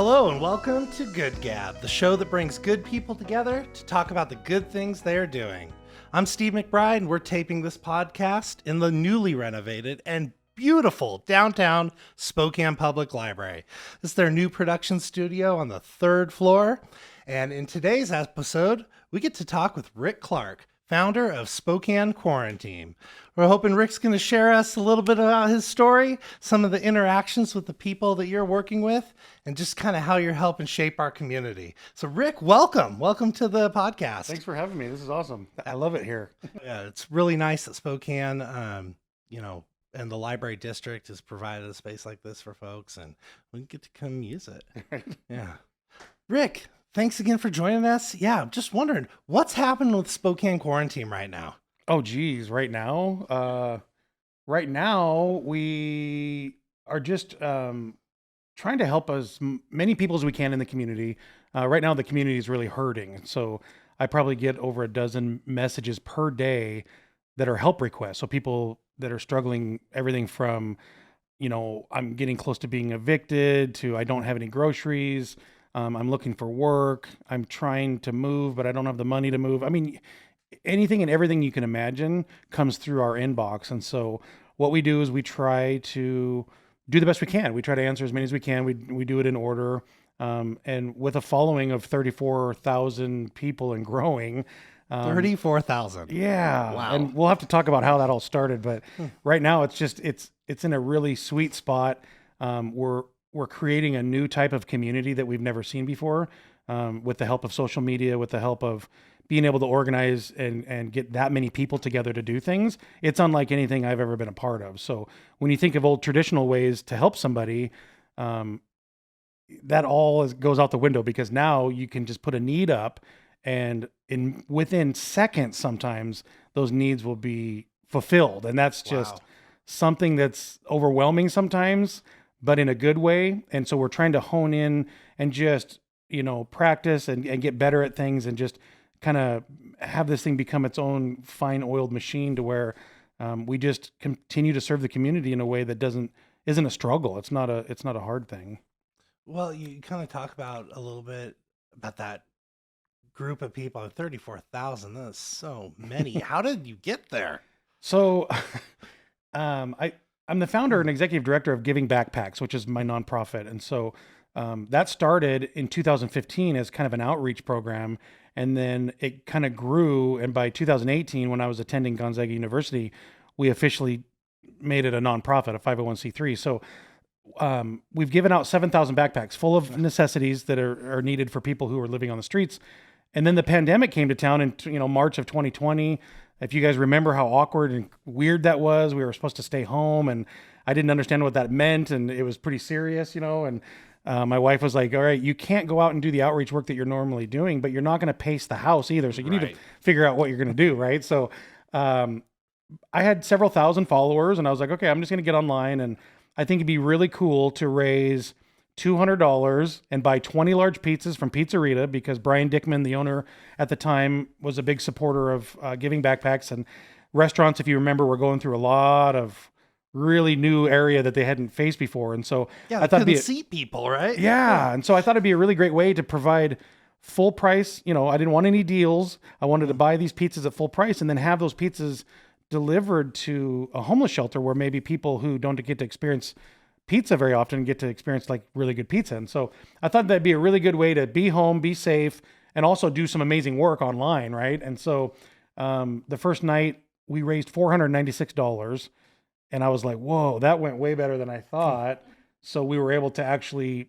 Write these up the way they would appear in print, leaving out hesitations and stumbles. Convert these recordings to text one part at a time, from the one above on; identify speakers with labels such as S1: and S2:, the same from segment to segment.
S1: Hello and welcome to Good Gab, the show that brings good people together to talk about the good things they are doing. I'm Steve McBride and we're taping this podcast in the newly renovated and beautiful downtown Spokane Public Library. This is their new production studio on the third floor. And in today's episode, we get to talk with Rick Clark, founder of Spokane Quaranteam. We're hoping Rick's going to share us a little bit about his story, some of the interactions with the people that you're working with, and just kind of how you're helping shape our community. So Rick, welcome. Welcome to the podcast.
S2: Thanks for having me. This is awesome. I love it here.
S1: Yeah, it's really nice that Spokane, and the library district has provided a space like this for folks, and we get to come use it. Yeah. Rick, thanks again for joining us. Yeah, I'm just wondering, what's happening with Spokane Quaranteam right now?
S2: Oh, geez. Right now we are just trying to help as many people as we can in the community. Right now, the community is really hurting. So I probably get over a dozen messages per day that are help requests. So people that are struggling, everything from, I'm getting close to being evicted to I don't have any groceries. I'm looking for work. I'm trying to move, but I don't have the money to move. I mean, anything and everything you can imagine comes through our inbox. And so what we do is we try to do the best we can. We try to answer as many as we can. We do it in order. And with a following of 34,000 people and growing.
S1: 34,000.
S2: Yeah.
S1: Wow.
S2: And we'll have to talk about how that all started. But right now it's in a really sweet spot. We're creating a new type of community that we've never seen before, with the help of social media, with the help of being able to organize and get that many people together to do things. It's unlike anything I've ever been a part of. So when you think of old traditional ways to help somebody, that all goes out the window, because now you can just put a need up, and within seconds, sometimes those needs will be fulfilled. And that's just something that's overwhelming sometimes, but in a good way. And so we're trying to hone in and just, practice and get better at things, and just kind of have this thing become its own fine oiled machine to where we just continue to serve the community in a way that isn't a struggle. It's not a hard thing.
S1: Well, you kind of talk about a little bit about that group of people. 34,000. That's so many. How did you get there?
S2: So I'm the founder and executive director of Giving Backpacks, which is my nonprofit. And so that started in 2015 as kind of an outreach program. And then it kind of grew. And by 2018, when I was attending Gonzaga University, we officially made it a nonprofit, a 501c3. So we've given out 7,000 backpacks full of necessities that are needed for people who are living on the streets. And then the pandemic came to town in March of 2020. If you guys remember how awkward and weird that was, we were supposed to stay home, and I didn't understand what that meant, and it was pretty serious, and my wife was like, all right, you can't go out and do the outreach work that you're normally doing, but you're not going to pace the house either. So you need to figure out what you're going to do, right? So I had several thousand followers, and I was like, okay, I'm just going to get online, and I think it'd be really cool to raise $200 and buy 20 large pizzas from Pizzerita, because Brian Dickman, the owner at the time, was a big supporter of Giving Backpacks. And restaurants, if you remember, were going through a lot of really new area that they hadn't faced before. And so
S1: I thought it'd seat people, right?
S2: Yeah. And so I thought it'd be a really great way to provide full price. I didn't want any deals. I wanted to buy these pizzas at full price and then have those pizzas delivered to a homeless shelter, where maybe people who don't get to experience pizza very often get to experience like really good pizza. And so I thought that'd be a really good way to be home, be safe, and also do some amazing work online. Right. And so the first night we raised $496, and I was like, whoa, that went way better than I thought. So we were able to actually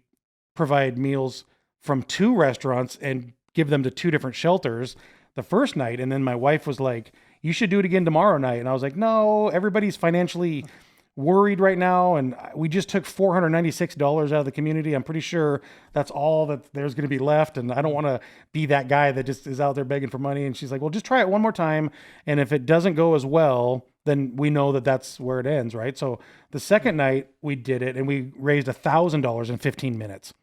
S2: provide meals from 2 restaurants and give them to 2 different shelters the first night. And then my wife was like, you should do it again tomorrow night. And I was like, no, everybody's financially worried right now, and we just took $496 out of the community. I'm pretty sure that's all that there's going to be left, and I don't want to be that guy that just is out there begging for money. And she's like, well, just try it one more time, and if it doesn't go as well, then we know that that's where it ends, right? So the second night we did it, and we raised $1,000 in 15 minutes,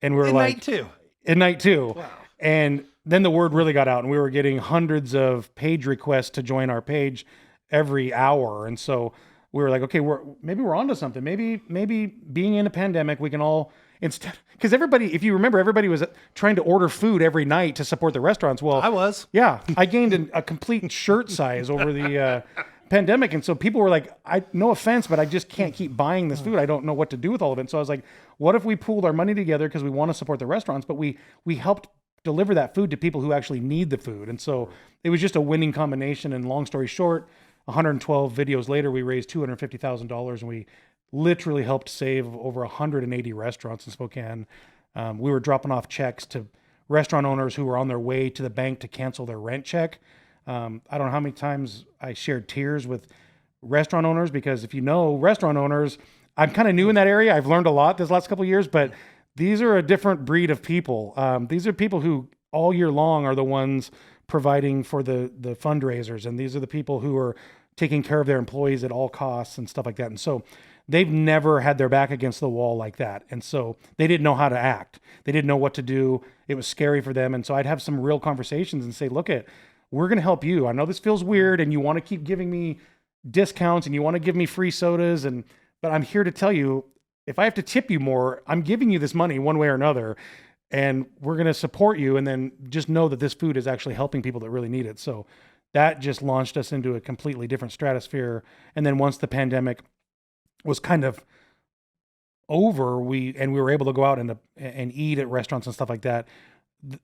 S2: and we were in night two.
S1: Wow.
S2: And then the word really got out, and we were getting hundreds of page requests to join our page every hour. And so we were like, okay, maybe we're onto something. Maybe being in a pandemic, we can all instead, because everybody, if you remember, everybody was trying to order food every night to support the restaurants. Well,
S1: I was.
S2: Yeah, I gained a complete shirt size over the pandemic. And so people were like, no offense, but I just can't keep buying this food. I don't know what to do with all of it. So I was like, what if we pooled our money together because we want to support the restaurants, but we helped deliver that food to people who actually need the food. And so it was just a winning combination. And long story short, 112 videos later, we raised $250,000 and we literally helped save over 180 restaurants in Spokane. We were dropping off checks to restaurant owners who were on their way to the bank to cancel their rent check. I don't know how many times I shared tears with restaurant owners, because if you know restaurant owners, I'm kind of new in that area. I've learned a lot this last couple of years, but these are a different breed of people. These are people who all year long are the ones providing for the fundraisers. And these are the people who are taking care of their employees at all costs and stuff like that. And so they've never had their back against the wall like that. And so they didn't know how to act. They didn't know what to do. It was scary for them. And so I'd have some real conversations and say, look, we're going to help you. I know this feels weird and you want to keep giving me discounts and you want to give me free sodas. But I'm here to tell you, if I have to tip you more, I'm giving you this money one way or another, and we're going to support you. And then just know that this food is actually helping people that really need it. So that just launched us into a completely different stratosphere. And then once the pandemic was kind of over, we were able to go out and eat at restaurants and stuff like that.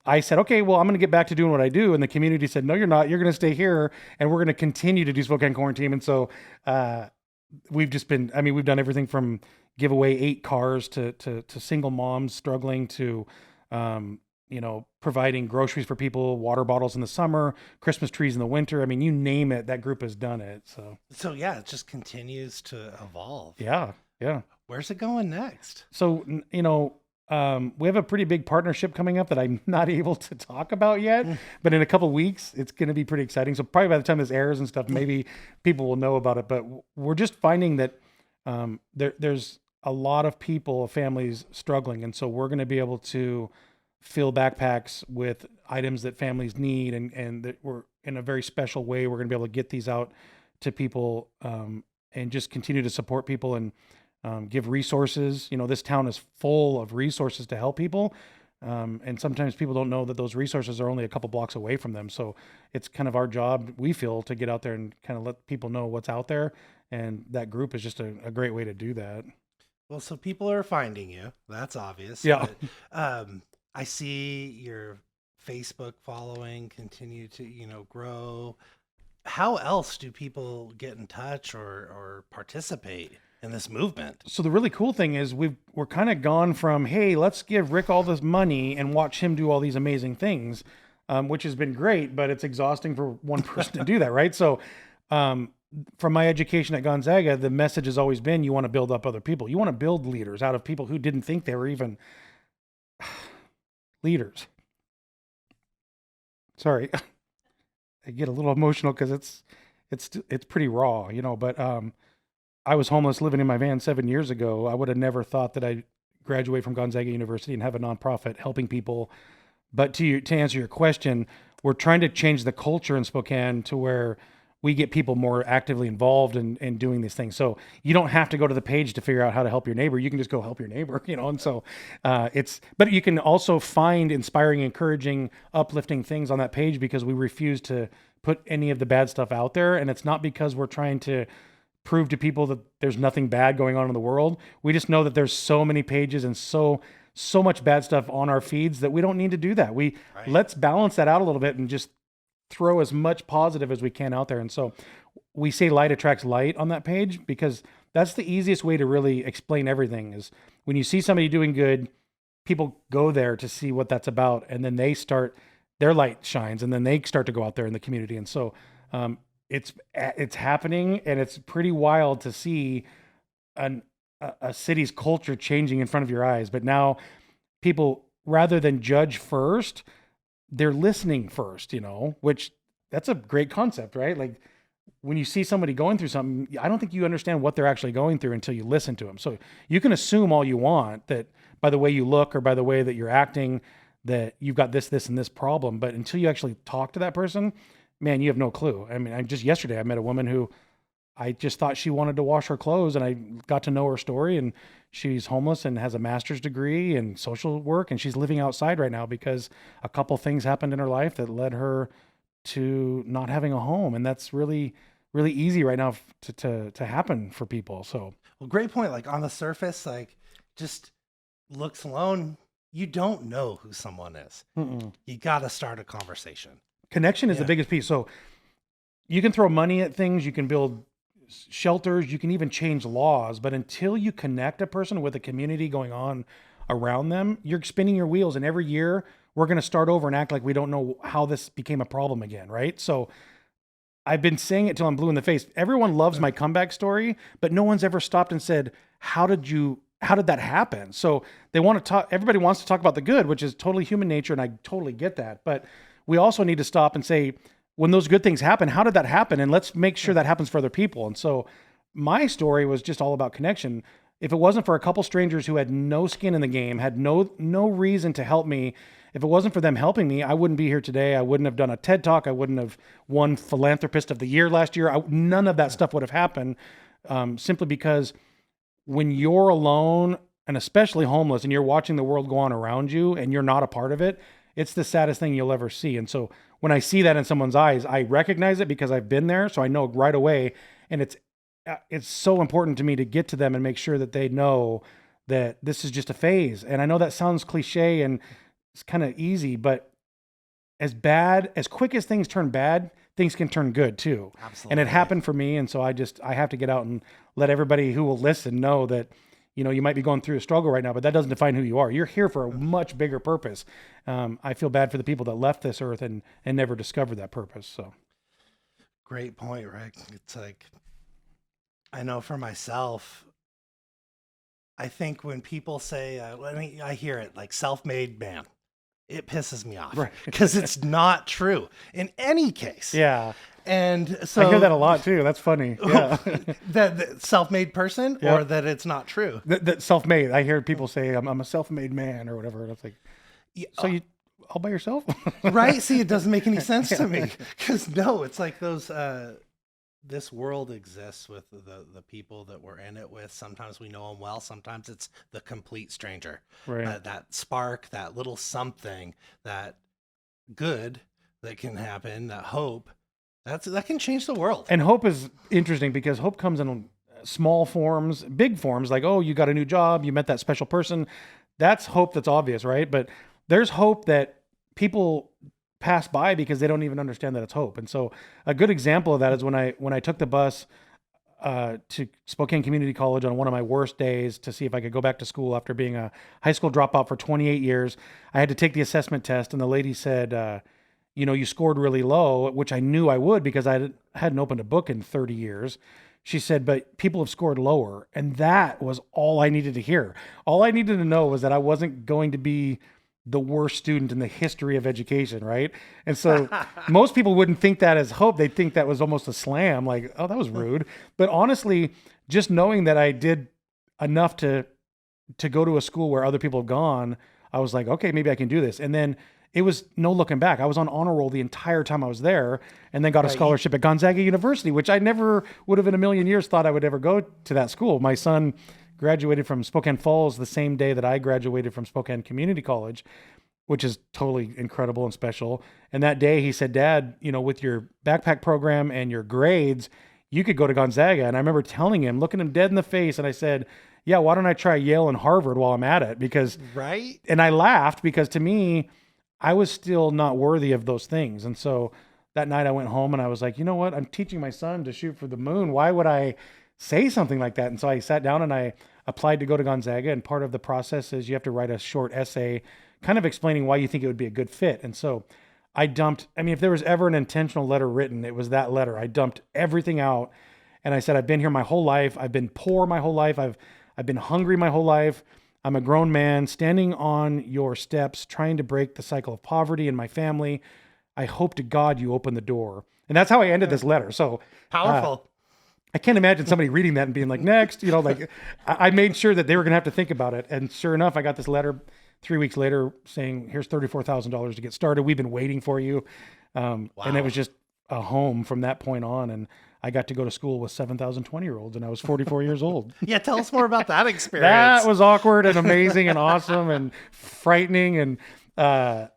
S2: I said, okay, well, I'm going to get back to doing what I do. And the community said, no, you're not. You're going to stay here, and we're going to continue to do Spokane Quaranteam. And so we've done everything from give away 8 cars to single moms struggling to, providing groceries for people, water bottles in the summer, Christmas trees in the winter. I mean, you name it, that group has done it.
S1: So yeah, it just continues to evolve.
S2: Yeah. Yeah.
S1: Where's it going next?
S2: So, we have a pretty big partnership coming up that I'm not able to talk about yet, but in a couple of weeks, it's going to be pretty exciting. So probably by the time this airs and stuff, maybe people will know about it, but we're just finding that there's a lot of people, families struggling. And so we're going to be able to fill backpacks with items that families need. And that we're in a very special way, we're going to be able to get these out to people and just continue to support people and give resources. This town is full of resources to help people. And sometimes people don't know that those resources are only a couple blocks away from them. So it's kind of our job, we feel, to get out there and kind of let people know what's out there. And that group is just a great way to do that.
S1: Well, so people are finding you. That's obvious.
S2: Yeah.
S1: But, I see your Facebook following continue to, grow. How else do people get in touch or participate in this movement?
S2: So the really cool thing is we're kind of gone from, hey, let's give Rick all this money and watch him do all these amazing things, which has been great, but it's exhausting for one person to do that, right? So from my education at Gonzaga, the message has always been, you want to build up other people. You want to build leaders out of people who didn't think they were even leaders. Sorry. I get a little emotional because it's pretty raw, but I was homeless living in my van 7 years ago. I would have never thought that I'd graduate from Gonzaga University and have a nonprofit helping people. But to answer your question, we're trying to change the culture in Spokane to where we get people more actively involved in doing these things. So you don't have to go to the page to figure out how to help your neighbor. You can just go help your neighbor, and so but you can also find inspiring, encouraging, uplifting things on that page, because we refuse to put any of the bad stuff out there. And it's not because we're trying to prove to people that there's nothing bad going on in the world. We just know that there's so many pages and so much bad stuff on our feeds that we don't need to do that. Let's balance that out a little bit and just throw as much positive as we can out there. And so we say light attracts light on that page, because that's the easiest way to really explain everything. Is when you see somebody doing good, people go there to see what that's about, and then their light shines, and then they start to go out there in the community. And so it's happening, and it's pretty wild to see a city's culture changing in front of your eyes. But now people, rather than judge first, they're listening first, which that's a great concept, right? Like when you see somebody going through something, I don't think you understand what they're actually going through until you listen to them. So you can assume all you want that by the way you look or by the way that you're acting, that you've got this, and this problem. But until you actually talk to that person, man, you have no clue. I mean, just yesterday I met a woman who I just thought she wanted to wash her clothes, and I got to know her story, and she's homeless and has a master's degree in social work, and she's living outside right now because a couple things happened in her life that led her to not having a home. And that's really, really easy right now to happen for people. So,
S1: well, great point. Like on the surface, like just looks alone, you don't know who someone is. You got to start a conversation.
S2: Connection is the biggest piece. So you can throw money at things, you can build shelters, you can even change laws, but until you connect a person with a community going on around them, you're spinning your wheels. And every year we're going to start over and act like we don't know how this became a problem again, right? So I've been saying it till I'm blue in the face. Everyone loves my comeback story, but no one's ever stopped and said, how did that happen? So they want to talk, everybody wants to talk about the good, which is totally human nature. And I totally get that. But we also need to stop and say, when those good things happen, how did that happen? And let's make sure that happens for other people. And so my story was just all about connection. If it wasn't for a couple strangers who had no skin in the game, had no reason to help me, if it wasn't for them helping me, I wouldn't be here today. I wouldn't have done a TED Talk. I wouldn't have won Philanthropist of the Year last year. None of that stuff would have happened, simply because when you're alone, and especially homeless, and you're watching the world go on around you and you're not a part of it, it's the saddest thing you'll ever see. And so when I see that in someone's eyes, I recognize it because I've been there. So I know right away. And it's so important to me to get to them and make sure that they know that this is just a phase. And I know that sounds cliche and it's kind of easy, but as quick as things turn bad, things can turn good too.
S1: Absolutely.
S2: And it happened for me. And so I have to get out and let everybody who will listen know that, you might be going through a struggle right now, but that doesn't define who you are. You're here for a much bigger purpose. I feel bad for the people that left this earth and never discovered that purpose. So,
S1: great point, Rick. It's like, I know for myself, I think when people say, I hear it like self-made man, it pisses me off because it's not true in any case.
S2: Yeah.
S1: And so
S2: I hear that a lot too. That's funny. Yeah.
S1: that self-made person, or that it's not true.
S2: That self-made. I hear people say I'm a self-made man or whatever. And it's like, so you all by yourself?
S1: Right. See, it doesn't make any sense to me because it's like those, this world exists with the people that we're in it with. Sometimes we know them well. Sometimes it's the complete stranger.
S2: Right.
S1: That spark, that little something, that good that can happen, that hope, that can change the world.
S2: And hope is interesting because hope comes in small forms, big forms, like, oh, you got a new job, you met that special person. That's hope that's obvious, right? But there's hope that people pass by because they don't even understand that it's hope. And so a good example of that is when I took the bus to Spokane Community College on one of my worst days to see if I could go back to school after being a high school dropout for 28 years. I had to take the assessment test, and the lady said, you scored really low, which I knew I would because I hadn't opened a book in 30 years. She said, but people have scored lower. And that was all I needed to hear. All I needed to know was that I wasn't going to be the worst student in the history of education, right? And so most people wouldn't think that as hope. They'd think that was almost a slam, like, oh, that was rude. But honestly, just knowing that I did enough to go to a school where other people have gone, I was like, okay, maybe I can do this. And then it was no looking back. I was on honor roll the entire time I was there, and then got a scholarship at Gonzaga University, which I never would have in a million years thought I would ever go to that school. My son graduated from Spokane Falls the same day that I graduated from Spokane Community College, which is totally incredible and special. And that day he said, Dad, with your backpack program and your grades, you could go to Gonzaga. And I remember telling him, looking him dead in the face, and I said, yeah, why don't I try Yale and Harvard while I'm at it? Because,
S1: right.
S2: And I laughed because to me, I was still not worthy of those things. And so that night I went home and I was like, you know what? I'm teaching my son to shoot for the moon. Why would I say something like that? And so I sat down and I applied to go to Gonzaga. And part of the process is you have to write a short essay kind of explaining why you think it would be a good fit. And so if there was ever an intentional letter written, it was that letter. I dumped everything out. And I said, I've been here my whole life. I've been poor my whole life. I've been hungry my whole life. I'm a grown man standing on your steps, trying to break the cycle of poverty in my family. I hope to God you open the door. And that's how I ended this letter. So
S1: powerful.
S2: I can't imagine somebody reading that and being like, next, I made sure that they were going to have to think about it. And sure enough, I got this letter 3 weeks later saying, here's $34,000 to get started. We've been waiting for you.
S1: Wow.
S2: And it was just a home from that point on. And I got to go to school with 7,000 20-year-olds, and I was 44 years old.
S1: Yeah, tell us more about that experience.
S2: That was awkward and amazing and awesome and frightening. And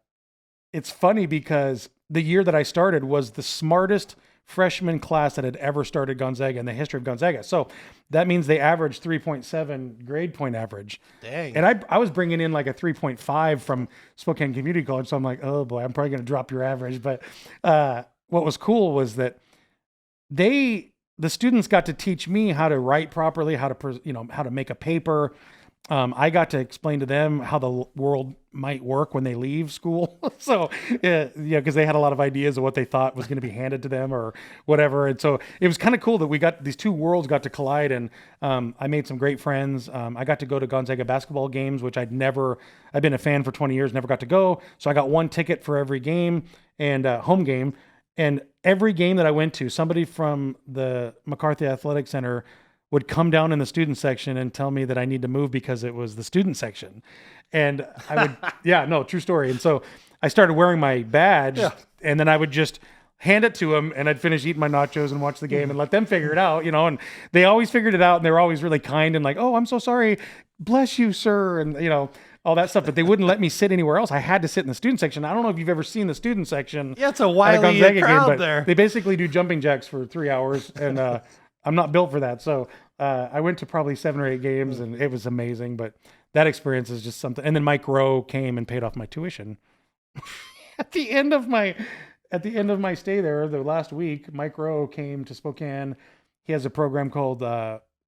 S2: it's funny because the year that I started was the smartest freshman class that had ever started Gonzaga in the history of Gonzaga. So that means they averaged 3.7 grade point average.
S1: Dang.
S2: And I was bringing in like a 3.5 from Spokane Community College. So I'm like, oh boy, I'm probably going to drop your average. But what was cool was that the students got to teach me how to write properly, how to make a paper. I got to explain to them how the world might work when they leave school. So, because they had a lot of ideas of what they thought was going to be handed to them or whatever. And so it was kind of cool that we got these two worlds got to collide. And I made some great friends. I got to go to Gonzaga basketball games, which I've been a fan for 20 years, never got to go. So I got one ticket for every game and home game. And every game that I went to, somebody from the McCarthy Athletic Center would come down in the student section and tell me that I need to move because it was the student section. And I would, true story. And so I started wearing my badge and then I would just hand it to them and I'd finish eating my nachos and watch the game and let them figure it out, and they always figured it out and they were always really kind and like, oh, I'm so sorry. Bless you, sir. And, all that stuff, but they wouldn't let me sit anywhere else. I had to sit in the student section. I don't know if you've ever seen the student section.
S1: Yeah, it's a wily crowd there.
S2: They basically do jumping jacks for 3 hours and, I'm not built for that. So I went to probably 7 or 8 games and it was amazing, but that experience is just something. And then Mike Rowe came and paid off my tuition. At the end of my stay there, the last week, Mike Rowe came to Spokane. He has a program called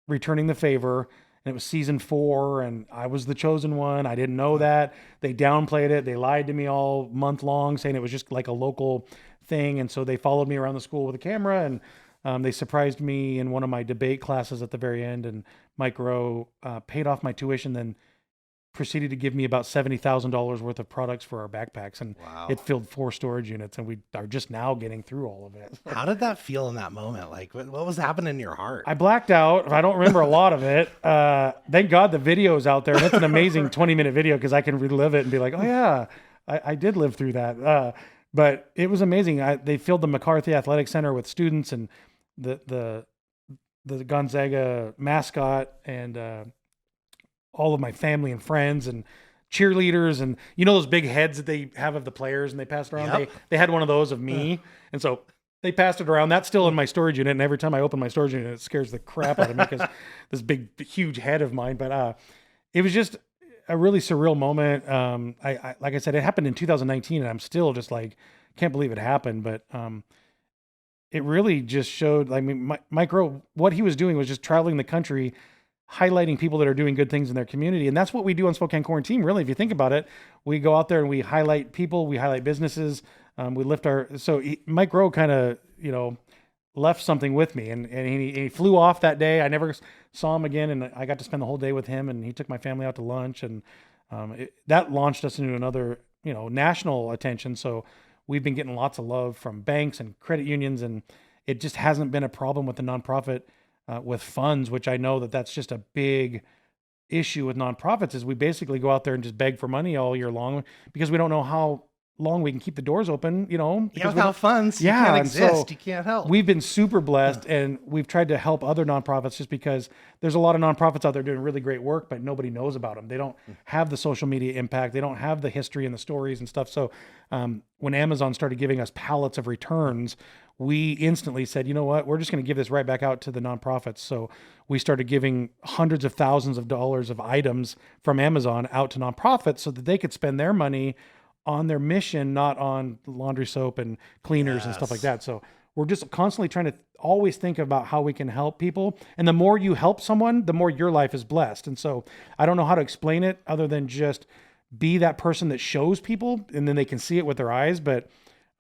S2: Returning the Favor, and it was season 4, and I was the chosen one. I didn't know that. They downplayed it. They lied to me all month long, saying it was just like a local thing. And so they followed me around the school with a camera, and they surprised me in one of my debate classes at the very end. And Mike Rowe paid off my tuition, then proceeded to give me about $70,000 worth of products for our backpacks. And it filled 4 storage units, and we are just now getting through all of it.
S1: How did that feel in that moment? Like, what was happening in your heart?
S2: I blacked out. I don't remember a lot of it. Thank God the video's out there. That's an amazing 20-minute video because I can relive it and be like, oh yeah, I did live through that. But it was amazing. They filled the McCarthy Athletic Center with students and the Gonzaga mascot and all of my family and friends and cheerleaders and those big heads that they have of the players and they pass it around. Yep. They had one of those of me, and so they passed it around. That's still in my storage unit, and every time I open my storage unit, it scares the crap out of me because this big, huge head of mine. But it was just a really surreal moment. I like I said, it happened in 2019, and I'm still just like can't believe it happened. But it really just showed. I mean, Mike Rowe, what he was doing was just traveling the country, highlighting people that are doing good things in their community. And that's what we do on Spokane Quaranteam. Really, if you think about it, we go out there and we highlight people, we highlight businesses, we lift Mike Rowe kind of, left something with me and he flew off that day. I never saw him again. And I got to spend the whole day with him and he took my family out to lunch and that launched us into another, national attention. So we've been getting lots of love from banks and credit unions, and it just hasn't been a problem with the nonprofit with funds, which I know that's just a big issue with nonprofits is we basically go out there and just beg for money all year long because we don't know how long we can keep the doors open,
S1: without funds, you can't exist. You can't help.
S2: We've been super blessed and we've tried to help other nonprofits just because there's a lot of nonprofits out there doing really great work, but nobody knows about them. They don't have the social media impact. They don't have the history and the stories and stuff. So when Amazon started giving us pallets of returns, we instantly said, you know what, we're just going to give this right back out to the nonprofits. So we started giving hundreds of thousands of dollars of items from Amazon out to nonprofits so that they could spend their money on their mission, not on laundry soap and cleaners and stuff like that. So we're just constantly trying to always think about how we can help people. And the more you help someone, the more your life is blessed. And so I don't know how to explain it other than just be that person that shows people and then they can see it with their eyes. But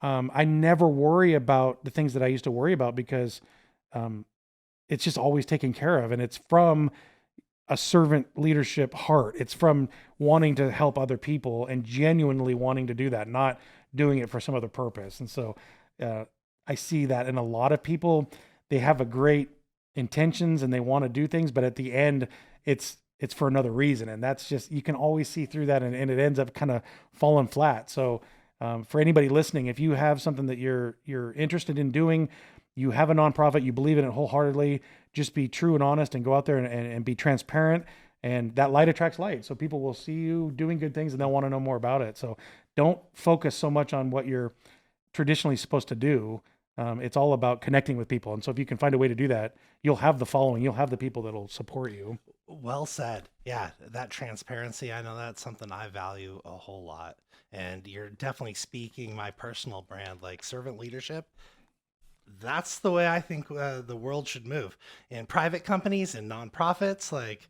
S2: I never worry about the things that I used to worry about because it's just always taken care of. And it's from a servant leadership heart. It's from wanting to help other people and genuinely wanting to do that, not doing it for some other purpose. And so I see that in a lot of people. They have a great intentions and they want to do things, but at the end, it's for another reason. And that's just, you can always see through that and it ends up kind of falling flat. So For anybody listening, if you have something that you're interested in doing, you have a nonprofit, you believe in it wholeheartedly, just be true and honest and go out there and be transparent. And that light attracts light. So people will see you doing good things and they'll want to know more about it. So don't focus so much on what you're traditionally supposed to do. It's all about connecting with people. And so if you can find a way to do that, you'll have the following, you'll have the people that'll support you.
S1: Well said. Yeah, that transparency, I know that's something I value a whole lot. And you're definitely speaking my personal brand, like servant leadership. That's the way I think the world should move. In private companies and nonprofits, like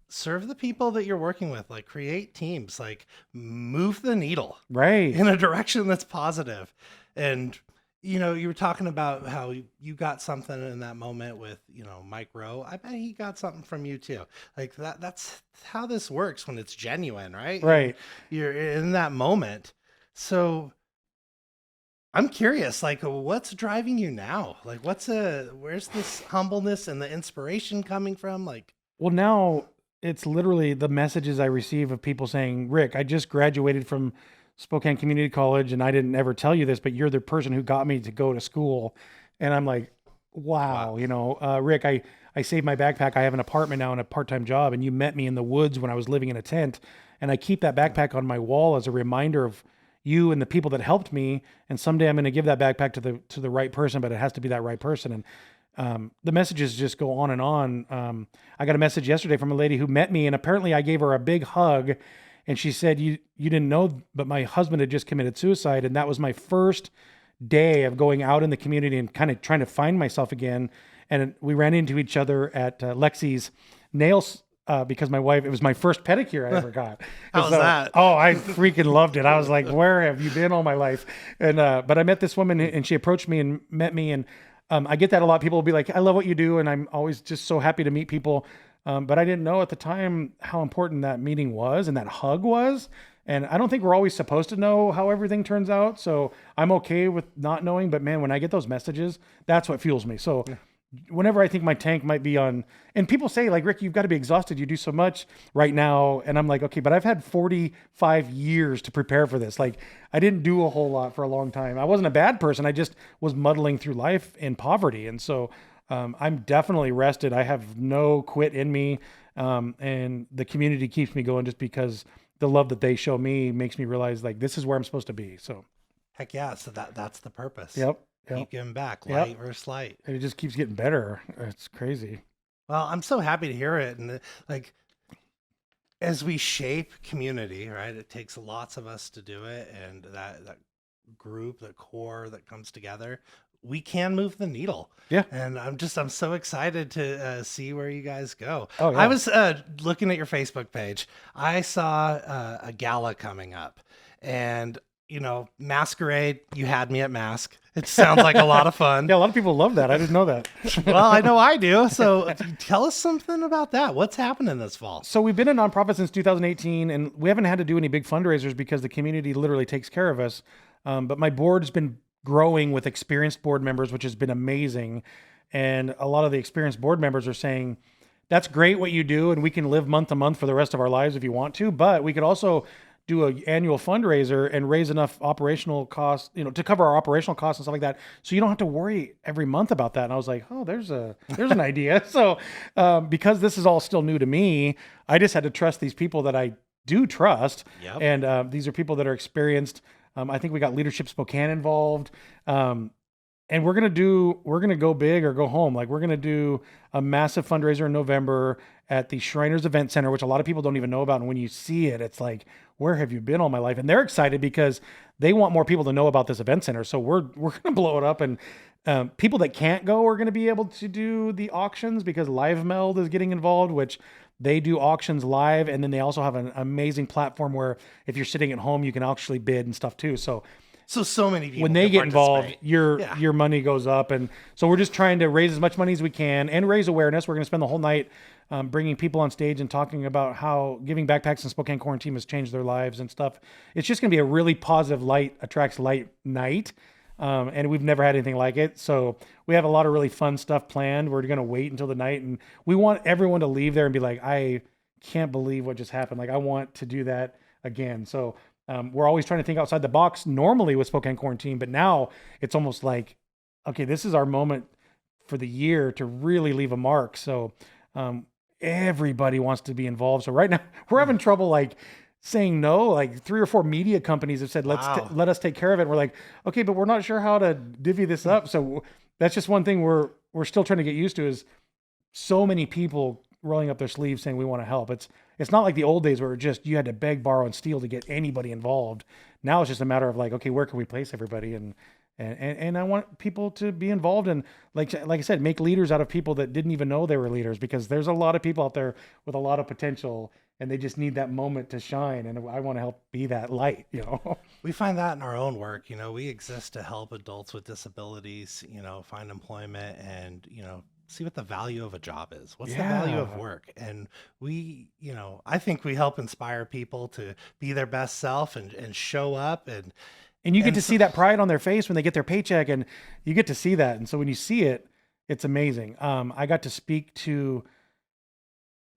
S1: serve the people that you're working with, like create teams, like move the needle
S2: Right.
S1: in a direction that's positive. And you were talking about how you got something in that moment with, Mike Rowe. I bet he got something from you too. Like that's how this works when it's genuine, right?
S2: Right.
S1: You're in that moment. So I'm curious, like what's driving you now? Like where's this humbleness and the inspiration coming from? Like,
S2: Well, now it's literally the messages I receive of people saying, Rick, I just graduated from Spokane Community College and I didn't ever tell you this, but you're the person who got me to go to school. And I'm like, wow. Rick, I saved my backpack. I have an apartment now and a part-time job, and you met me in the woods when I was living in a tent. And I keep that backpack on my wall as a reminder of you and the people that helped me. And someday I'm going to give that backpack to the right person, but it has to be that right person. And the messages just go on and on. I got a message yesterday from a lady who met me, and apparently I gave her a big hug, and she said, you didn't know, but my husband had just committed suicide. And that was my first day of going out in the community and kind of trying to find myself again. And we ran into each other at Lexi's nails because it was my first pedicure I ever got.
S1: How was that?
S2: Oh, I freaking loved it. I was like, where have you been all my life? And, but I met this woman and she approached me and met me. And I get that a lot. People will be like, I love what you do. And I'm always just so happy to meet people. But I didn't know at the time how important that meeting was and that hug was. And I don't think we're always supposed to know how everything turns out. So I'm okay with not knowing. But man, when I get those messages, that's what fuels me. So whenever I think my tank might be on, and people say like, Rick, you've got to be exhausted. You do so much right now. And I'm like, okay, but I've had 45 years to prepare for this. Like I didn't do a whole lot for a long time. I wasn't a bad person. I just was muddling through life in poverty. And so I'm definitely rested. I have no quit in me. And the community keeps me going just because the love that they show me makes me realize like, this is where I'm supposed to be. So
S1: heck yeah. So that's the purpose.
S2: Yep.
S1: Keep giving back, light versus light.
S2: And it just keeps getting better. It's crazy.
S1: Well, I'm so happy to hear it. And like, as we shape community, right, it takes lots of us to do it. And that group, the core that comes together, we can move the needle.
S2: Yeah.
S1: And I'm so excited to see where you guys go.
S2: Oh, yeah.
S1: I was looking at your Facebook page. I saw a gala coming up, and masquerade, you had me at mask. It sounds like a lot of fun.
S2: Yeah, a lot of people love that. I didn't know that.
S1: Well, I know I do. So tell us something about that. What's happening this fall?
S2: So we've been a nonprofit since 2018, and we haven't had to do any big fundraisers because the community literally takes care of us. But my board has been growing with experienced board members, which has been amazing. And a lot of the experienced board members are saying, that's great what you do, and we can live month to month for the rest of our lives if you want to, but we could also do an annual fundraiser and raise enough operational costs, to cover our operational costs and stuff like that. So you don't have to worry every month about that. And I was like, oh, there's an idea. So because this is all still new to me, I just had to trust these people that I do trust.
S1: Yep.
S2: And these are people that are experienced. I think we got Leadership Spokane involved. And we're going to go big or go home. Like we're going to do a massive fundraiser in November at the Shriners Event Center, which a lot of people don't even know about. And when you see it, it's like, where have you been all my life? And they're excited because they want more people to know about this event center. So we're going to blow it up. And people that can't go are going to be able to do the auctions because Live Meld is getting involved, which they do auctions live. And then they also have an amazing platform where if you're sitting at home, you can actually bid and stuff too. So
S1: many people
S2: when they get involved,
S1: participate.
S2: your money goes up. And so we're just trying to raise as much money as we can and raise awareness. We're going to spend the whole night bringing people on stage and talking about how giving backpacks in Spokane Quaranteam has changed their lives and stuff. It's just going to be a really positive light attracts light night. And we've never had anything like it. So we have a lot of really fun stuff planned. We're going to wait until the night, and we want everyone to leave there and be like, I can't believe what just happened. Like I want to do that again. So We're always trying to think outside the box normally with Spokane Quaranteam, but now it's almost like, okay, this is our moment for the year to really leave a mark. So everybody wants to be involved. So right now we're having trouble like saying no. Like 3 or 4 media companies have said,
S1: Wow.
S2: let us take care of it. And we're like, okay, but we're not sure how to divvy this up. So that's just one thing we're still trying to get used to is so many people rolling up their sleeves saying we want to help. It's not like the old days where it just you had to beg, borrow, and steal to get anybody involved. Now it's just a matter of like, okay, where can we place everybody? And I want people to be involved and like I said, make leaders out of people that didn't even know they were leaders, because there's a lot of people out there with a lot of potential and they just need that moment to shine. And I want to help be that light, you know?
S1: We find that in our own work. We exist to help adults with disabilities, find employment and, see what the value of a job is. What's the value of
S2: Yeah.
S1: work? And I think we help inspire people to be their best self and show up
S2: And you get
S1: and
S2: to
S1: so,
S2: see that pride on their face when they get their paycheck, and you get to see that. And so when you see it, it's amazing. I got to speak to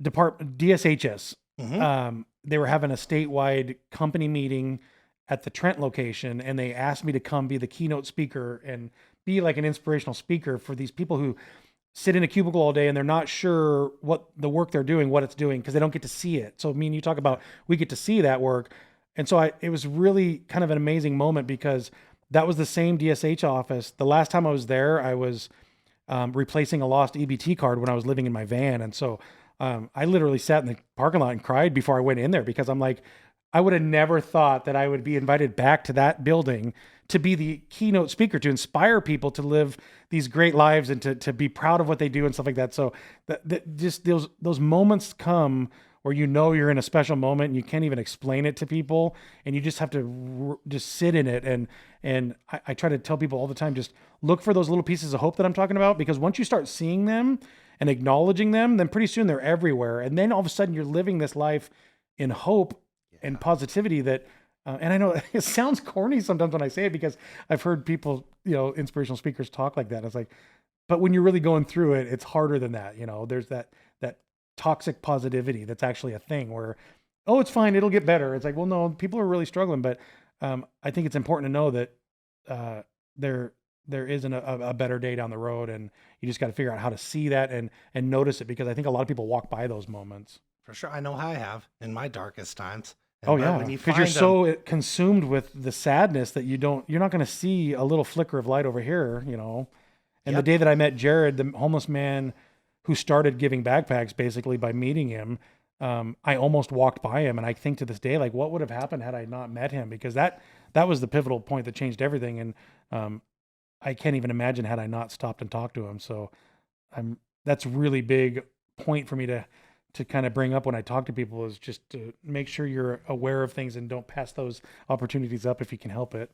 S2: DSHS.
S1: Mhm.
S2: They were having a statewide company meeting at the Trent location, and they asked me to come be the keynote speaker and be like an inspirational speaker for these people who sit in a cubicle all day and they're not sure what the work they're doing, what it's doing, because they don't get to see it. So, I mean, you talk about we get to see that work. And so it was really kind of an amazing moment because that was the same DSH office. The last time I was there, I was replacing a lost EBT card when I was living in my van. And so I literally sat in the parking lot and cried before I went in there because I'm like, I would have never thought that I would be invited back to that building to be the keynote speaker, to inspire people to live these great lives and to be proud of what they do and stuff like that. So just those moments come where you're in a special moment and you can't even explain it to people, and you just have to just sit in it. And I try to tell people all the time, just look for those little pieces of hope that I'm talking about, because once you start seeing them and acknowledging them, then pretty soon they're everywhere. And then all of a sudden you're living this life in hope and positivity that, and I know it sounds corny sometimes when I say it, because I've heard people, inspirational speakers talk like that. It's like, but when you're really going through it, it's harder than that. There's that toxic positivity that's actually a thing where, oh, it's fine, it'll get better. It's like, well, no, people are really struggling, but I think it's important to know that there isn't a better day down the road, and you just got to figure out how to see that and notice it, because I think a lot of people walk by those moments.
S1: for sure. I know I have in my darkest times.
S2: Oh
S1: But
S2: yeah,
S1: when you
S2: because you're
S1: find them,
S2: so consumed with the sadness that you're not going to see a little flicker of light over here, And the
S1: yep.
S2: day that I met Jared, the homeless man who started giving backpacks basically by meeting him, I almost walked by him, and I think to this day, like, what would have happened had I not met him? Because that was the pivotal point that changed everything, and I can't even imagine had I not stopped and talked to him. So that's a really big point for me to kind of bring up when I talk to people, is just to make sure you're aware of things and don't pass those opportunities up if you can help it.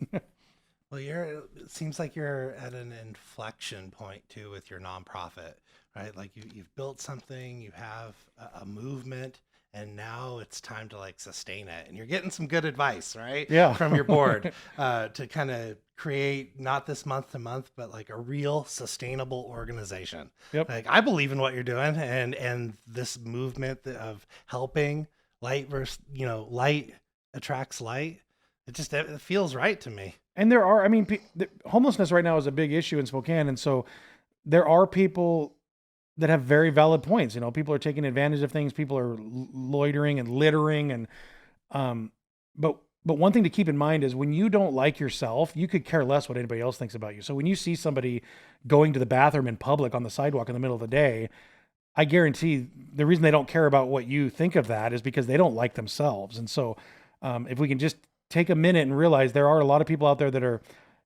S1: Well, it seems like you're at an inflection point too with your nonprofit, right? Like you've built something, you have a movement, and now it's time to like sustain it. And you're getting some good advice, right?
S2: Yeah.
S1: From your board to kind of create not this month to month, but like a real sustainable organization.
S2: Yep.
S1: Like I believe in what you're doing, and this movement of helping light versus, light attracts light. It feels right to me.
S2: And there are, I mean, homelessness right now is a big issue in Spokane. And so there are people that have very valid points. People are taking advantage of things. People are loitering and littering. And, but one thing to keep in mind is when you don't like yourself, you could care less what anybody else thinks about you. So when you see somebody going to the bathroom in public on the sidewalk in the middle of the day, I guarantee the reason they don't care about what you think of that is because they don't like themselves. And so, if we can just take a minute and realize there are a lot of people out there that are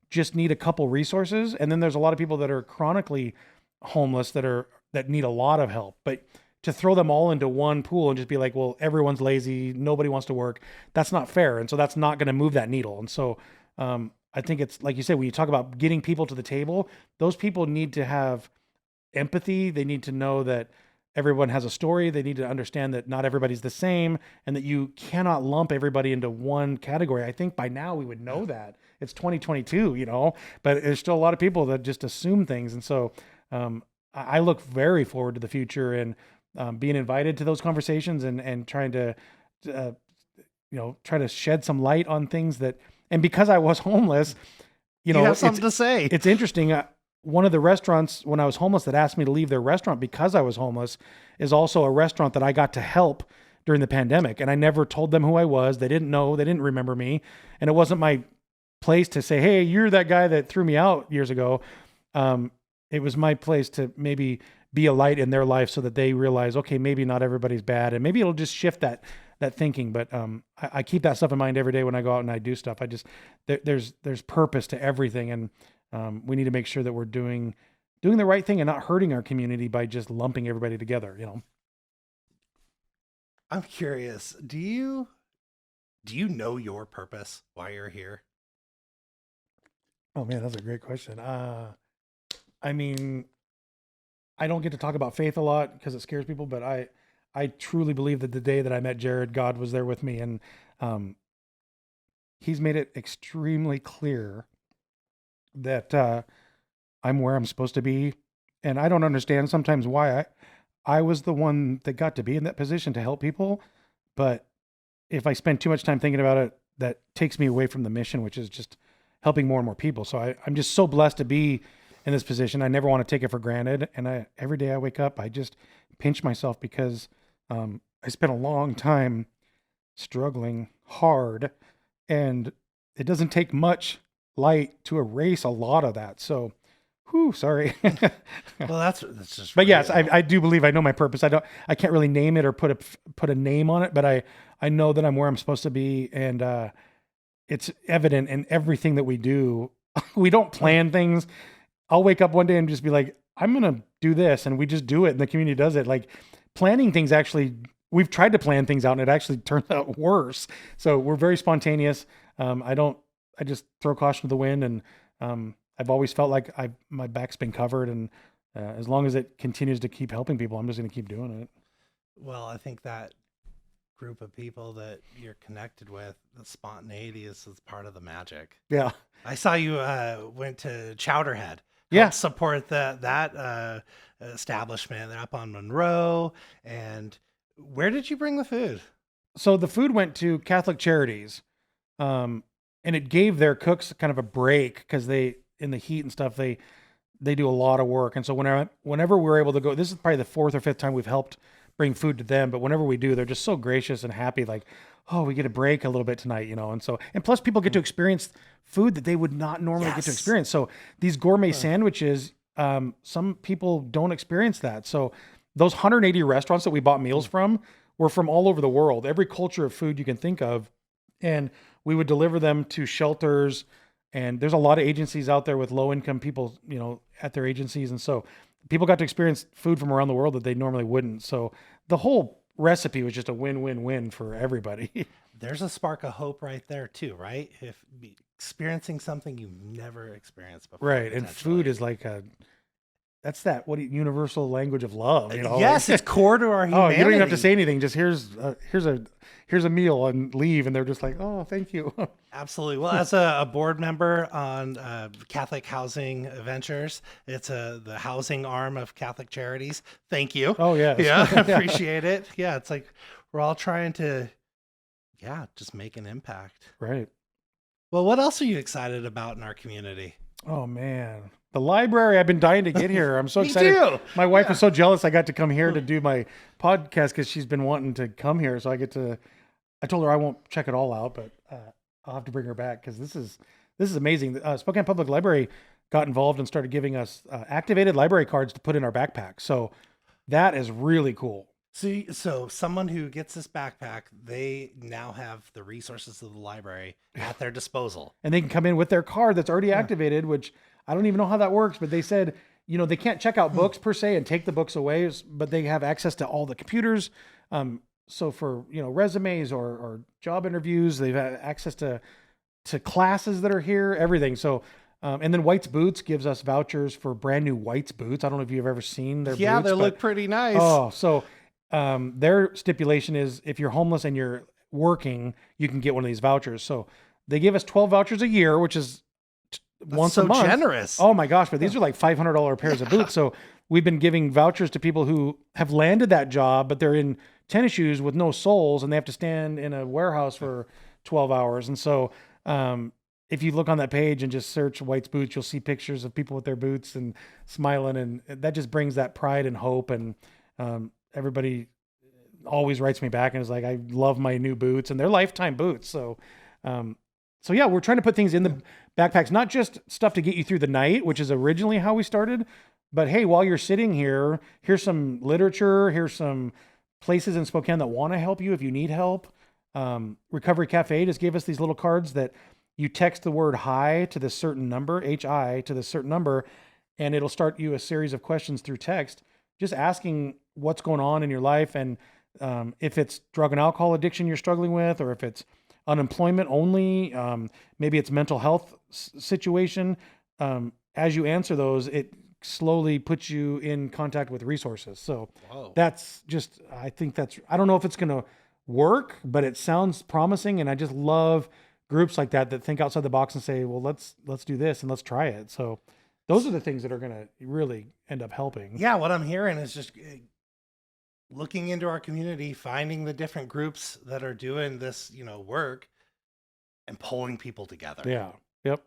S2: just need a couple resources. And then there's a lot of people that are chronically homeless that need a lot of help, but to throw them all into one pool and just be like, well, everyone's lazy, nobody wants to work, that's not fair. And so that's not going to move that needle. And so, I think it's like you said, when you talk about getting people to the table, those people need to have empathy. They need to know that everyone has a story. They need to understand that not everybody's the same, and that you cannot lump everybody into one category. I think by now we would know that. It's 2022, but there's still a lot of people that just assume things. And so I look very forward to the future and being invited to those conversations and trying to try to shed some light on things and because I was homeless,
S1: You have something to say.
S2: It's interesting. One of the restaurants when I was homeless that asked me to leave their restaurant because I was homeless is also a restaurant that I got to help during the pandemic. And I never told them who I was. They didn't know, they didn't remember me. And it wasn't my place to say, hey, you're that guy that threw me out years ago. It was my place to maybe be a light in their life so that they realize, okay, maybe not everybody's bad. And maybe it'll just shift that thinking. But I keep that stuff in mind every day when I go out and I do stuff. There's purpose to everything. And we need to make sure that we're doing the right thing and not hurting our community by just lumping everybody together,
S1: I'm curious. Do you know your purpose, why you're here?
S2: Oh man, that's a great question. I mean, I don't get to talk about faith a lot because it scares people, but I truly believe that the day that I met Jared, God was there with me. And he's made it extremely clear that I'm where I'm supposed to be. And I don't understand sometimes why I was the one that got to be in that position to help people. But if I spend too much time thinking about it, that takes me away from the mission, which is just helping more and more people. So I'm just so blessed to be in this position. I never want to take it for granted. And every day I wake up, I just pinch myself because I spent a long time struggling hard, and it doesn't take much light to erase a lot of that. So, sorry.
S1: Well, that's just.
S2: But yes, I do believe I know my purpose. I can't really name it or put a name on it, but I know that I'm where I'm supposed to be, and it's evident in everything that we do. We don't plan things. I'll wake up one day and just be like, I'm going to do this. And we just do it. And the community does it. Like planning things we've tried to plan things out and it actually turns out worse. So we're very spontaneous. I just throw caution to the wind. And I've always felt like my back's been covered. And as long as it continues to keep helping people, I'm just going to keep doing it.
S1: Well, I think that group of people that you're connected with, the spontaneity is part of the magic.
S2: Yeah.
S1: I saw you went to Chowderhead.
S2: Yeah.
S1: Support that establishment. They're up on Monroe. And where did you bring the food?
S2: So the food went to Catholic Charities, and it gave their cooks kind of a break because in the heat and stuff, they do a lot of work. And so whenever we're able to go, this is probably the fourth or fifth time we've helped bring food to them. But whenever we do, they're just so gracious and happy. Like, oh, we get a break a little bit tonight, and plus people get to experience food that they would not normally get to experience. So these gourmet sandwiches, some people don't experience that. So those 180 restaurants that we bought meals from were from all over the world, every culture of food you can think of. And we would deliver them to shelters. And there's a lot of agencies out there with low income people, at their agencies. And so people got to experience food from around the world that they normally wouldn't. So the whole recipe was just a win-win-win for everybody.
S1: There's a spark of hope right there too, right? If experiencing something you've never experienced before.
S2: Right. And food is like universal language of love,
S1: Yes, it's core to our humanity.
S2: Oh, you don't even have to say anything. Just here's a meal and leave. And they're just like, oh, thank you.
S1: Absolutely. Well, as a board member on Catholic Housing Ventures, it's the housing arm of Catholic Charities. Thank you.
S2: Oh, yes.
S1: Yeah, I appreciate it. Yeah, it's like we're all trying to, just make an impact.
S2: Right.
S1: Well, what else are you excited about in our community?
S2: Oh, man. The library. I've been dying to get here. I'm so excited.
S1: Too.
S2: My wife was so jealous I got to come here to do my podcast because she's been wanting to come here. So I told her I won't check it all out, but I'll have to bring her back because this is amazing. Spokane Public Library got involved and started giving us activated library cards to put in our backpack. So that is really cool.
S1: So someone who gets this backpack, they now have the resources of the library at their disposal.
S2: And they can come in with their card that's already activated, which I don't even know how that works, but they said, they can't check out books per se and take the books away, but they have access to all the computers. So for, resumes or job interviews, they've had access to classes that are here, everything. So, and then White's Boots gives us vouchers for brand new White's Boots. I don't know if you've ever seen their boots.
S1: Yeah, they look pretty nice.
S2: Oh, so their stipulation is if you're homeless and you're working, you can get one of these vouchers. So they give us 12 vouchers a year, which is once a month.
S1: Generous.
S2: Oh my gosh, but these are like $500 pairs of boots. So we've been giving vouchers to people who have landed that job, but they're in tennis shoes with no soles, and they have to stand in a warehouse for 12 hours. And so, if you look on that page and just search White's Boots, you'll see pictures of people with their boots and smiling, and that just brings that pride and hope. And everybody always writes me back and is like, I love my new boots, and they're lifetime boots. So, so yeah, we're trying to put things in the backpacks, not just stuff to get you through the night, which is originally how we started, but hey, while you're sitting here, here's some literature, here's some places in Spokane that want to help you if you need help. Recovery Cafe just gave us these little cards that you text the word hi to this certain number, HI to this certain number, and it'll start you a series of questions through text, just asking what's going on in your life. And if it's drug and alcohol addiction you're struggling with, or if it's unemployment only, maybe it's mental health situation. As you answer those, it slowly puts you in contact with resources. So that's just, I don't know if it's going to work, but it sounds promising. And I just love groups like that think outside the box and say, well, let's do this and let's try it. So those are the things that are going to really end up helping.
S1: Yeah. What I'm hearing is just looking into our community, finding the different groups that are doing this, work, and pulling people together.
S2: Yeah. Yep.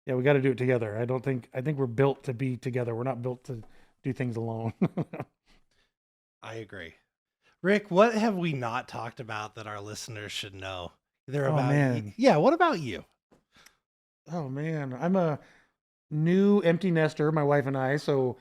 S2: Yeah. We got to do it together. I think we're built to be together. We're not built to do things alone.
S1: I agree. Rick, what have we not talked about that our listeners should know? Yeah. What about you?
S2: Oh man. I'm a new empty nester, my wife and I. So,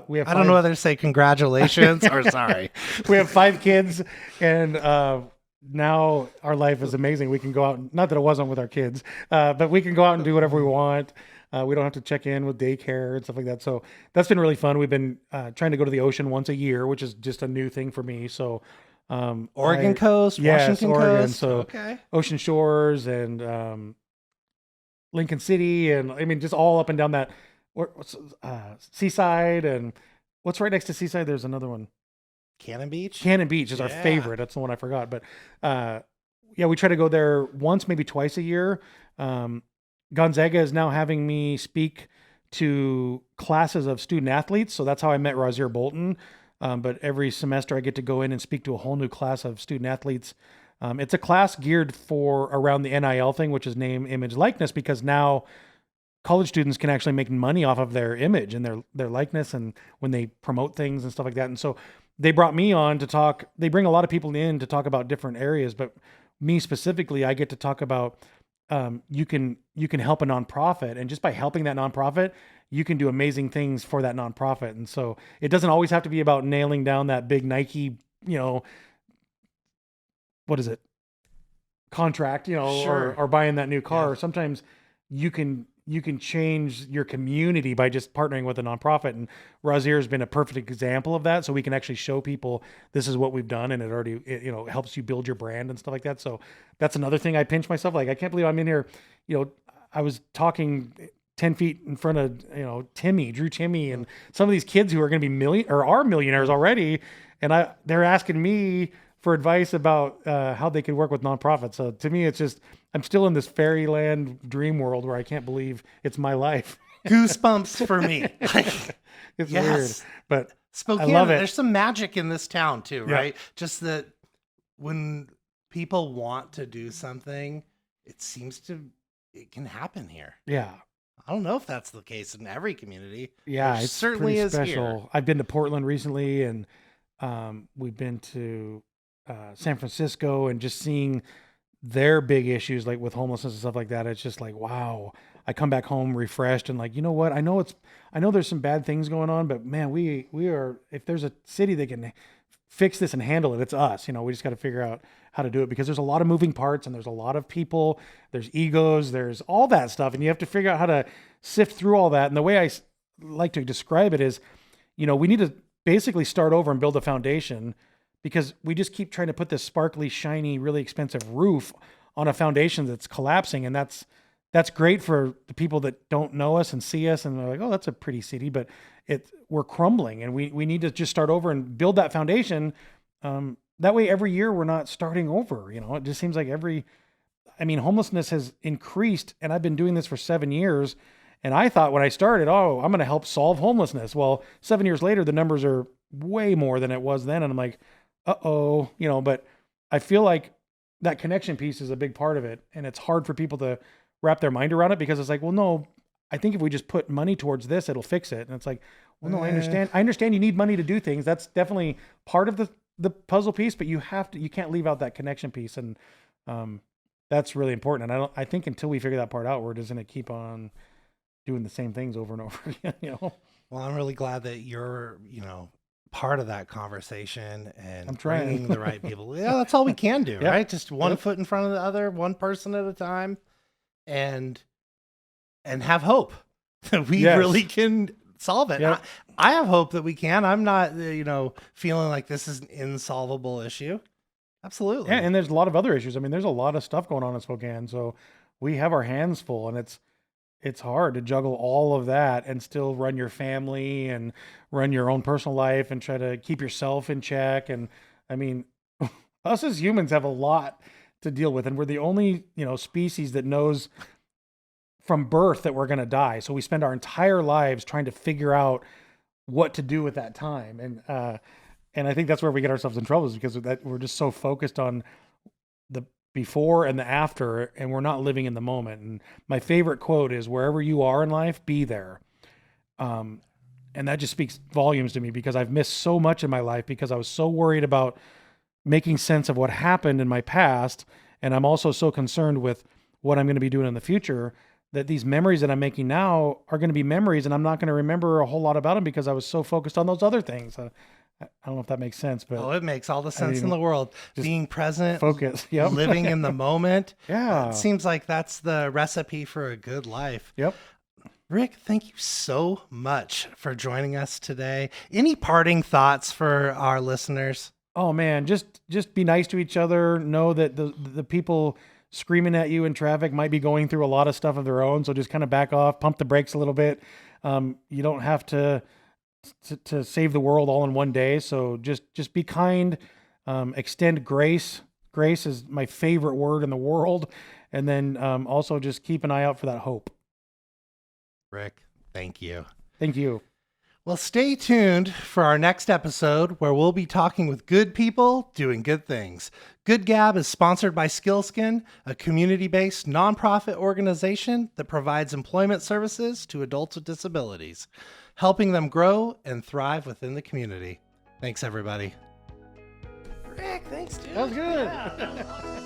S2: we have,
S1: I don't know whether to say congratulations or sorry.
S2: We have 5 kids, and now our life is amazing. We can go out, not that it wasn't with our kids, but we can go out and do whatever we want. We don't have to check in with daycare and stuff like that. So that's been really fun. We've been trying to go to the ocean once a year, which is just a new thing for me. So
S1: Oregon coast, Washington
S2: Oregon.
S1: coast.
S2: So
S1: okay.
S2: Ocean Shores and Lincoln City, and I mean just all up and down that Seaside, and what's right next to Seaside? There's another one.
S1: Cannon Beach.
S2: Cannon Beach is our favorite. That's the one I forgot. But yeah, we try to go there once, maybe twice a year. Gonzaga is now having me speak to classes of student athletes. So that's how I met Rozier Bolton. But every semester I get to go in and speak to a whole new class of student athletes. It's a class geared for around the NIL thing, which is name, image, likeness, because now college students can actually make money off of their image and their likeness, and when they promote things and stuff like that. And so they brought me on to talk. They bring a lot of people in to talk about different areas, but me specifically, I get to talk about you can help a nonprofit, and just by helping that nonprofit, you can do amazing things for that nonprofit. And so it doesn't always have to be about nailing down that big Nike, what is it, contract,
S1: Sure.
S2: or buying that new car.
S1: Yeah.
S2: Sometimes you can change your community by just partnering with a nonprofit. And Rozier has been a perfect example of that. So we can actually show people this is what we've done, and it helps you build your brand and stuff like that. So that's another thing I pinch myself. Like, I can't believe I'm in here. I was talking 10 feet in front of, Drew Timmy, and some of these kids who are going to be are millionaires already. And they're asking me for advice about how they could work with nonprofits. So to me, it's just, I'm still in this fairyland dream world where I can't believe it's my life.
S1: Goosebumps for me.
S2: It's weird, but
S1: Spokane,
S2: I love it.
S1: There's some magic in this town too,
S2: Yeah.
S1: right? Just that when people want to do something, it can happen here.
S2: Yeah.
S1: I don't know if that's the case in every community.
S2: Yeah,
S1: It
S2: it's
S1: certainly
S2: pretty
S1: is
S2: special.
S1: here.
S2: I've been to Portland recently, and we've been to San Francisco, and just seeing their big issues, like with homelessness and stuff like that. It's just like, wow. I come back home refreshed and like, you know what? I know there's some bad things going on, but man, we are, if there's a city that can fix this and handle it, it's us. We just got to figure out how to do it, because there's a lot of moving parts, and there's a lot of people, there's egos, there's all that stuff. And you have to figure out how to sift through all that. And the way I like to describe it is, we need to basically start over and build a foundation, because we just keep trying to put this sparkly, shiny, really expensive roof on a foundation that's collapsing. And that's great for the people that don't know us and see us, and they're like, oh, that's a pretty city, but we're crumbling, and we need to just start over and build that foundation. That way, every year we're not starting over. It just seems like homelessness has increased, and I've been doing this for 7 years. And I thought when I started, I'm going to help solve homelessness. Well, 7 years later, the numbers are way more than it was then. And I'm like, but I feel like that connection piece is a big part of it. And it's hard for people to wrap their mind around it because it's like, well, no, I think if we just put money towards this, it'll fix it. And it's like, well, no, I understand you need money to do things. That's definitely part of the puzzle piece, but you can't leave out that connection piece. And, that's really important. And I think until we figure that part out, we're just going to keep on doing the same things over and over again,
S1: Well, I'm really glad that you're, part of that conversation and
S2: I'm trying.
S1: bringing the right people. Yeah, that's all we can do,
S2: Yeah.
S1: right? Just one foot in front of the other, one person at a time, and have hope that we really can solve it.
S2: Yep.
S1: I have hope that we can. I'm not, feeling like this is an insolvable issue. Absolutely.
S2: Yeah, and there's a lot of other issues. I mean, there's a lot of stuff going on in Spokane, so we have our hands full, and it's hard to juggle all of that and still run your family and run your own personal life and try to keep yourself in check. And I mean, us as humans have a lot to deal with, and we're the only, species that knows from birth that we're going to die. So we spend our entire lives trying to figure out what to do with that time. And I think that's where we get ourselves in trouble, is because of that we're just so focused on the before and the after, and we're not living in the moment. And my favorite quote is, wherever you are in life, be there. And that just speaks volumes to me, because I've missed so much in my life because I was so worried about making sense of what happened in my past. And I'm also so concerned with what I'm going to be doing in the future, that these memories that I'm making now are going to be memories, and I'm not going to remember a whole lot about them because I was so focused on those other things. I don't know if that makes sense, but
S1: it makes all the sense in the world. Being present,
S2: focus,
S1: living in the moment.
S2: Yeah.
S1: It seems like that's the recipe for a good life.
S2: Yep.
S1: Rick, thank you so much for joining us today. Any parting thoughts for our listeners?
S2: Oh man, just be nice to each other. Know that the people screaming at you in traffic might be going through a lot of stuff of their own. So just kind of back off, pump the brakes a little bit. You don't have to save the world all in one day. So just be kind, extend grace. Grace is my favorite word in the world. And then also just keep an eye out for that hope.
S1: Rick, thank you.
S2: Thank you.
S1: Well, stay tuned for our next episode, where we'll be talking with good people doing good things. Good Gab is sponsored by Skillskin, a community-based nonprofit organization that provides employment services to adults with disabilities, helping them grow and thrive within the community. Thanks, everybody. Rick, thanks, dude.
S2: That was good.
S1: Yeah.